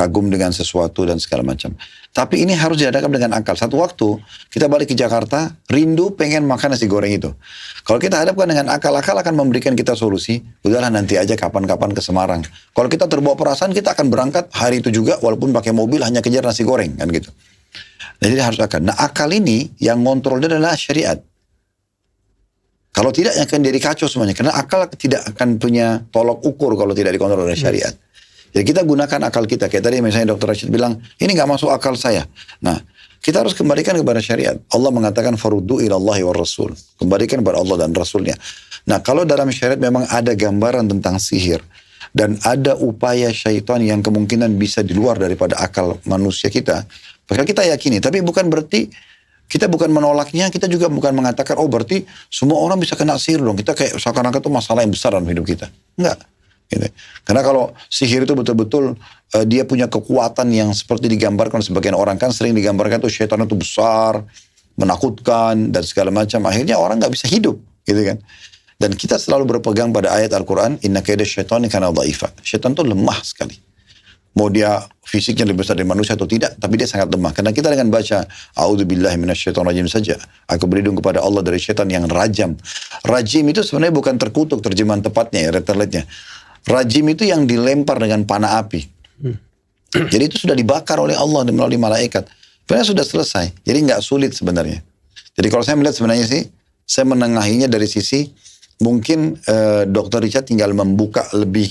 kagum dengan sesuatu dan segala macam. Tapi ini harus dihadapkan dengan akal. Satu waktu kita balik ke Jakarta, rindu pengen makan nasi goreng itu. Kalau kita hadapkan dengan akal akan memberikan kita solusi. Udahlah nanti aja kapan-kapan ke Semarang. Kalau kita terbawa perasaan, kita akan berangkat hari itu juga walaupun pakai mobil hanya kejar nasi goreng kan gitu. Jadi harus akal. Nah akal ini yang ngontrol dia adalah syariat. Kalau tidak akan jadi kacau semuanya. Karena akal tidak akan punya tolok ukur kalau tidak dikontrol oleh syariat. Jadi kita gunakan akal kita. Kayak tadi misalnya Dr. Rashid bilang, ini gak masuk akal saya. Nah, kita harus kembalikan kepada syariat. Allah mengatakan, faruddu ilallahi wa rasul. Kembalikan kepada Allah dan Rasulnya. Nah, kalau dalam syariat memang ada gambaran tentang sihir. Dan ada upaya syaitan yang kemungkinan bisa di luar daripada akal manusia kita. Maka kita yakini. Tapi bukan berarti, kita bukan menolaknya, kita juga bukan mengatakan, oh berarti semua orang bisa kena sihir dong. Kita kayak seakan-akan itu masalah yang besar dalam hidup kita. Enggak. Gitu. Karena kalau sihir itu betul-betul dia punya kekuatan yang seperti digambarkan sebagian orang kan sering digambarkan tuh syaitan itu besar, menakutkan dan segala macam. Akhirnya orang nggak bisa hidup, gitu kan? Dan kita selalu berpegang pada ayat Al-Quran, Inna kaida syaitani kana dha'ifa. Syaitan itu lemah sekali. Mau dia fisiknya lebih besar dari manusia atau tidak, tapi dia sangat lemah. Karena kita dengan baca, A'udzubillahi minasyaitonir rajim saja. Aku berlindung kepada Allah dari syaitan yang rajam. Rajim itu sebenarnya bukan terkutuk terjemahan tepatnya ya, retellate-nya. Rajim itu yang dilempar dengan panah api. Jadi itu sudah dibakar oleh Allah melalui malaikat. Sebenarnya sudah selesai. Jadi nggak sulit sebenarnya. Jadi kalau saya melihat sebenarnya sih, saya menengahinya dari sisi mungkin Dr. Richard tinggal membuka lebih.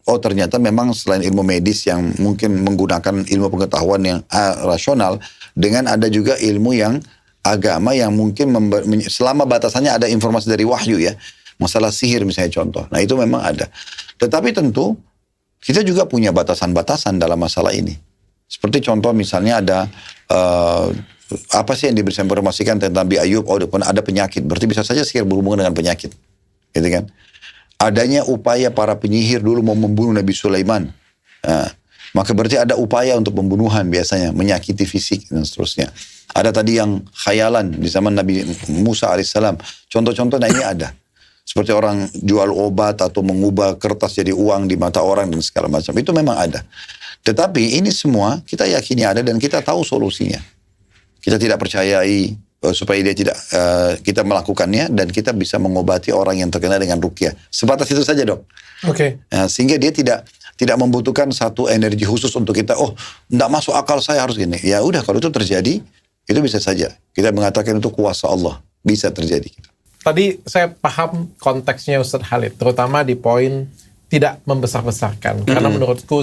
Oh ternyata memang selain ilmu medis yang mungkin menggunakan ilmu pengetahuan yang rasional, dengan ada juga ilmu yang agama yang mungkin selama batasannya ada informasi dari wahyu ya. Masalah sihir misalnya contoh. Nah itu memang ada. Tetapi tentu kita juga punya batasan-batasan dalam masalah ini. Seperti contoh misalnya ada apa sih yang diinformasikan tentang Nabi Ayub? Oh ada penyakit. Berarti bisa saja sihir berhubungan dengan penyakit. Gitu kan? Adanya upaya para penyihir dulu mau membunuh Nabi Sulaiman. Maka berarti ada upaya untuk pembunuhan biasanya. Menyakiti fisik dan seterusnya. Ada tadi yang khayalan di zaman Nabi Musa alaihissalam. Contoh-contohnya ini ada. Seperti orang jual obat atau mengubah kertas jadi uang di mata orang dan segala macam. Itu memang ada. Tetapi ini semua kita yakini ada dan kita tahu solusinya. Kita tidak percayai supaya dia tidak kita melakukannya dan kita bisa mengobati orang yang terkena dengan ruqyah. Sebatas itu saja dok. Oke. Sehingga dia tidak membutuhkan satu energi khusus untuk kita. Oh, tidak masuk akal saya harus gini. Ya udah kalau itu terjadi itu bisa saja. Kita mengatakan itu kuasa Allah bisa terjadi. Tadi saya paham konteksnya Ustadz Khalid, terutama di poin tidak membesar-besarkan. Karena menurutku